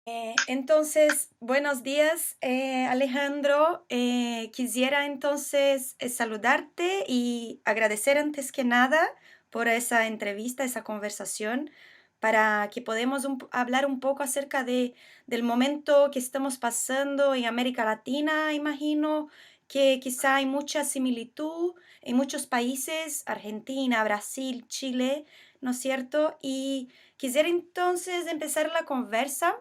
Entonces, buenos días, Alejandro. Quisiera entonces saludarte y agradecer antes que nada por esa entrevista, esa conversación, para que podamos hablar un poco acerca del momento que estamos pasando en América Latina. Imagino que quizá hay mucha similitud en muchos países, Argentina, Brasil, Chile, ¿no es cierto? Y quisiera entonces empezar la conversa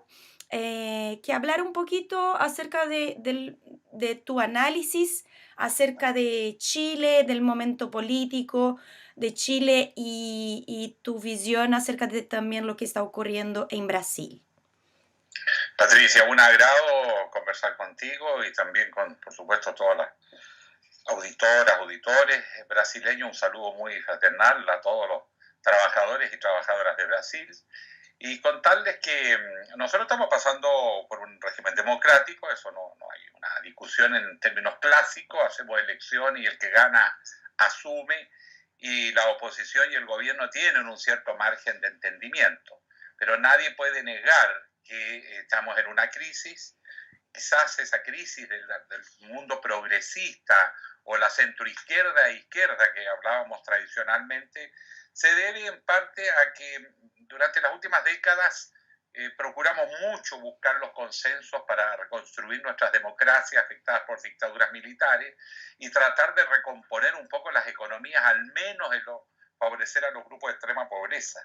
que hablar un poquito acerca de tu análisis acerca de Chile, del momento político de Chile y tu visión acerca de también lo que está ocurriendo en Brasil. Patricia, un agrado conversar contigo y también con, por supuesto, todas las auditoras, auditores brasileños. Un saludo muy fraternal a todos los trabajadores y trabajadoras de Brasil. Y contarles que nosotros estamos pasando por un régimen democrático, eso no hay una discusión en términos clásicos, hacemos elección y el que gana asume, y la oposición y el gobierno tienen un cierto margen de entendimiento, pero nadie puede negar que estamos en una crisis. Quizás esa crisis del mundo progresista o la centroizquierda e izquierda que hablábamos tradicionalmente se debe en parte a que durante las últimas décadas procuramos mucho buscar los consensos para reconstruir nuestras democracias afectadas por dictaduras militares y tratar de recomponer un poco las economías, al menos en lo favorecer a los grupos de extrema pobreza.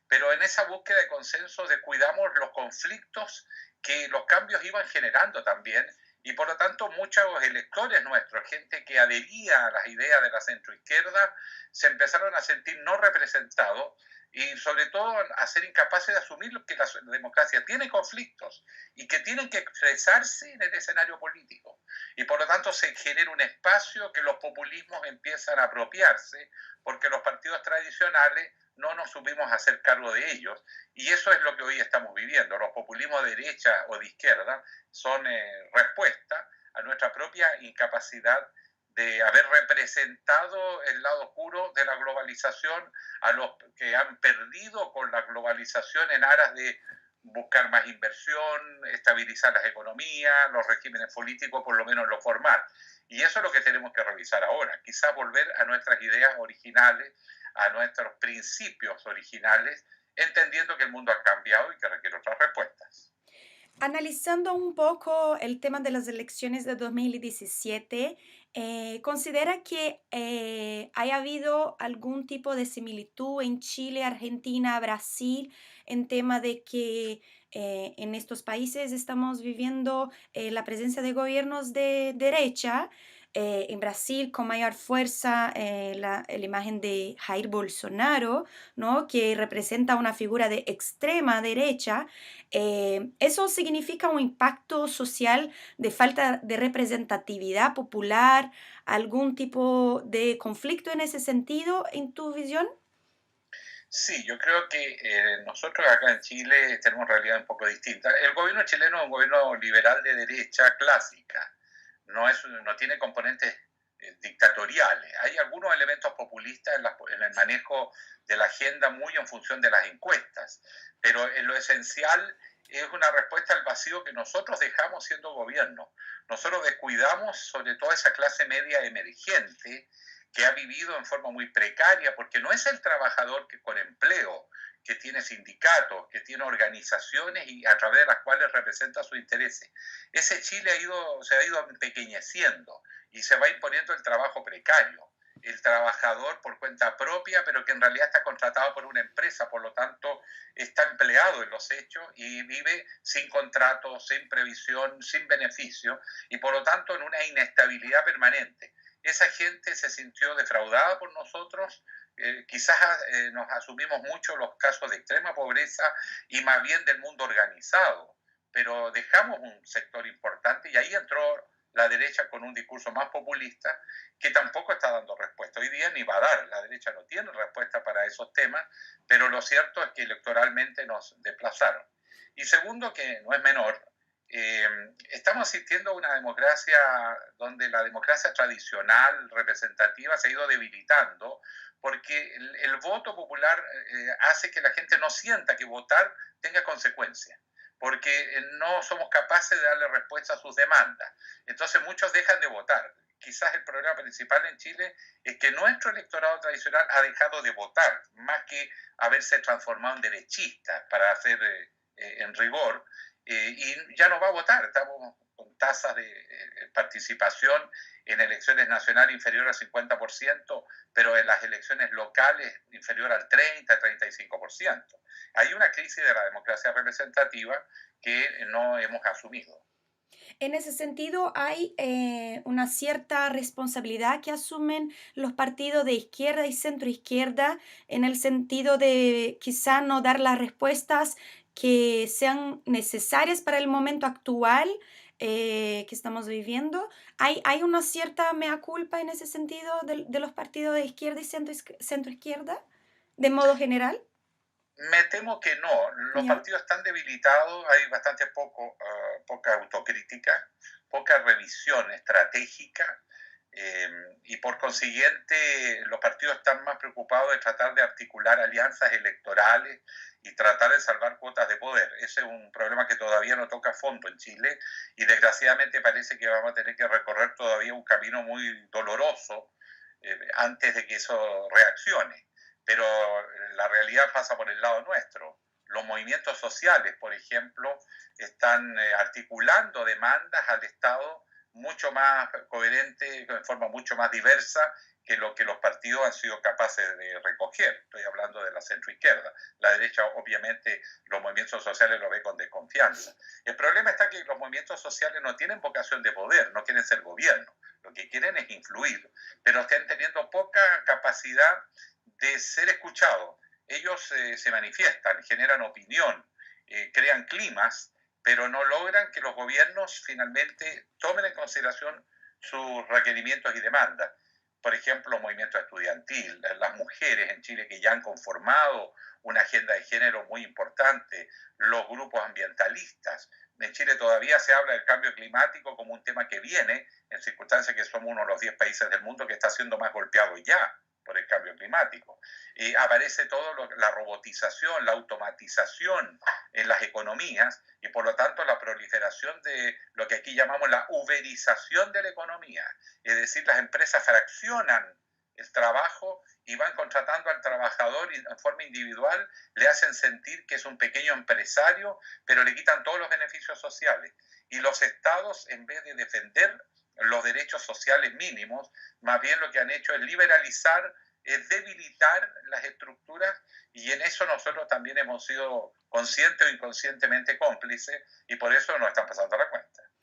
Pero en esa búsqueda de consenso descuidamos los conflictos que los cambios iban generando también, y por lo tanto muchos electores nuestros, gente que adhería a las ideas de la centroizquierda, se empezaron a sentir no representados y sobre todo a ser incapaces de asumir que la democracia tiene conflictos y que tienen que expresarse en el escenario político. Y por lo tanto se genera un espacio que los populismos empiezan a apropiarse porque los partidos tradicionales no nos supimos hacer cargo de ellos, y eso es lo que hoy estamos viviendo. Los populismos de derecha o de izquierda son respuesta a nuestra propia incapacidad de haber representado el lado oscuro de la globalización, a los que han perdido con la globalización en aras de buscar más inversión, estabilizar las economías, los regímenes políticos, por lo menos lo formal. Y eso es lo que tenemos que revisar ahora, quizás volver a nuestras ideas originales, a nuestros principios originales, entendiendo que el mundo ha cambiado y que requiere otras respuestas. Analizando un poco el tema de las elecciones de 2017, ¿considera que haya habido algún tipo de similitud en Chile, Argentina, Brasil, en tema de que en estos países estamos viviendo la presencia de gobiernos de derecha? En Brasil, con mayor fuerza, la imagen de Jair Bolsonaro, ¿no? Que representa una figura de extrema derecha. ¿Eso significa un impacto social de falta de representatividad popular, algún tipo de conflicto en ese sentido, en tu visión? Sí, yo creo que nosotros acá en Chile tenemos realidad un poco distinta. El gobierno chileno es un gobierno liberal de derecha clásica, no tiene componentes dictatoriales. Hay algunos elementos populistas en el manejo de la agenda muy en función de las encuestas, pero en lo esencial es una respuesta al vacío que nosotros dejamos siendo gobierno. Nosotros descuidamos sobre todo esa clase media emergente que ha vivido en forma muy precaria, porque no es el trabajador que con empleo, que tiene sindicatos, que tiene organizaciones y a través de las cuales representa sus intereses. Ese Chile se ha ido empequeñeciendo y se va imponiendo el trabajo precario, el trabajador por cuenta propia, pero que en realidad está contratado por una empresa, por lo tanto está empleado en los hechos y vive sin contrato, sin previsión, sin beneficio, y por lo tanto en una inestabilidad permanente. Esa gente se sintió defraudada por nosotros, quizás nos asumimos mucho los casos de extrema pobreza y más bien del mundo organizado, pero dejamos un sector importante y ahí entró la derecha con un discurso más populista que tampoco está dando respuesta. Hoy día ni va a dar, la derecha no tiene respuesta para esos temas, pero lo cierto es que electoralmente nos desplazaron. Y segundo, que no es menor, estamos asistiendo a una democracia donde la democracia tradicional, representativa, se ha ido debilitando porque el voto popular hace que la gente no sienta que votar tenga consecuencias. porque no somos capaces de darle respuesta a sus demandas. Entonces muchos dejan de votar. Quizás el problema principal en Chile es que nuestro electorado tradicional ha dejado de votar, más que haberse transformado en derechista, para hacer en rigor, y ya no va a votar. Estamos con tasas de participación en elecciones nacionales inferior al 50%, pero en las elecciones locales inferior al 30-35%. Hay una crisis de la democracia representativa que no hemos asumido. En ese sentido, hay una cierta responsabilidad que asumen los partidos de izquierda y centroizquierda en el sentido de quizá no dar las respuestas que sean necesarias para el momento actual que estamos viviendo. ¿Hay una cierta mea culpa en ese sentido de los partidos de izquierda y centroizquierda, de modo general? Me temo que no. Los ¿Ya? partidos están debilitados, hay bastante poca autocrítica, poca revisión estratégica, y por consiguiente los partidos están más preocupados de tratar de articular alianzas electorales y tratar de salvar cuotas de poder. Ese es un problema que todavía no toca a fondo en Chile, y desgraciadamente parece que vamos a tener que recorrer todavía un camino muy doloroso antes de que eso reaccione. Pero la realidad pasa por el lado nuestro. Los movimientos sociales, por ejemplo, están articulando demandas al Estado mucho más coherente, de forma mucho más diversa que lo que los partidos han sido capaces de recoger. Estoy hablando de la centroizquierda. La derecha, obviamente, los movimientos sociales lo ve con desconfianza. El problema está que los movimientos sociales no tienen vocación de poder, no quieren ser gobierno. Lo que quieren es influir, pero están teniendo poca capacidad de ser escuchados. Ellos se manifiestan, generan opinión, crean climas, pero no logran que los gobiernos finalmente tomen en consideración sus requerimientos y demandas. Por ejemplo, el movimiento estudiantil, las mujeres en Chile que ya han conformado una agenda de género muy importante, los grupos ambientalistas. En Chile todavía se habla del cambio climático como un tema que viene, en circunstancias que somos uno de los 10 países del mundo que está siendo más golpeado ya por el cambio climático. Aparece la robotización, la automatización en las economías, y por lo tanto la proliferación de lo que aquí llamamos la uberización de la economía. Es decir, las empresas fraccionan el trabajo y van contratando al trabajador en forma individual, le hacen sentir que es un pequeño empresario, pero le quitan todos los beneficios sociales. Y los estados, en vez de defender los derechos sociales mínimos, más bien lo que han hecho es liberalizar, es debilitar las estructuras, y en eso nosotros también hemos sido conscientes o inconscientemente cómplices, y por eso nos están pasando la cuenta.